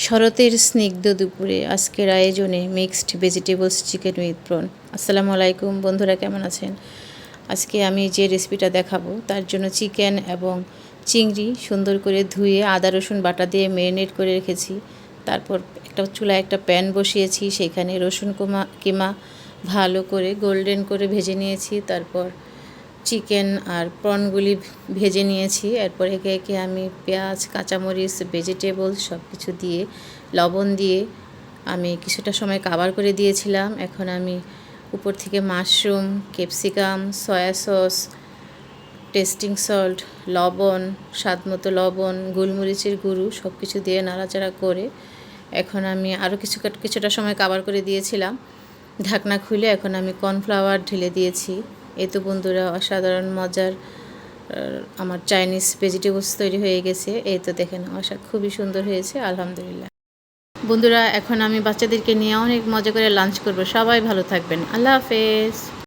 শরতের স্নিগ্ধ দুপুরে আজকের আয়োজনে mixed vegetables chicken with prawn. আসসালামু আলাইকুম বন্ধুরা, কেমন আছেন? আজকে আমি যে রেসিপিটা দেখাবো তার জন্য চিকেন এবং চিংড়ি সুন্দর করে ধুয়ে আদা রসুন বাটা দিয়ে ম্যারিনেট করে রেখেছি। তারপর চুলায় একটা প্যান বসিয়েছি, সেখানে রসুন কিমা ভালো করে গোল্ডেন করে ভেজে নিয়েছি। তারপর চিকেন আর প্রনগুলি ভেজে নিয়েছি। এরপর একে একে আমি পেঁয়াজ, কাঁচামরিচ, ভেজিটেবল সব কিছু দিয়ে লবণ দিয়ে আমি কিছুটা সময় কাভার করে দিয়েছিলাম। এখন আমি উপর থেকে mushroom, capsicum, soya sauce, testing salt, লবণ, স্বাদমতো লবণ, গোলমরিচের গুঁড়ো সব কিছু দিয়ে নাড়াচাড়া করে এখন আমি আরও কিছুটা সময় কাভার করে দিয়েছিলাম। ঢাকনা খুলে এখন আমি কর্নফ্লাওয়ার ঢেলে দিয়েছি। এই তো বন্ধুরা, অসাধারণ মজার আমার চাইনিজ ভেজিটেবলস তৈরি হয়ে গেছে। এই তো দেখেন, খুবই সুন্দর হয়েছে, আলহামদুলিল্লাহ। বন্ধুরা, এখন আমি বাচ্চাদেরকে নিয়ে অনেক মজা করে লাঞ্চ করব। সবাই ভালো থাকবেন। আল্লাহ হাফেজ।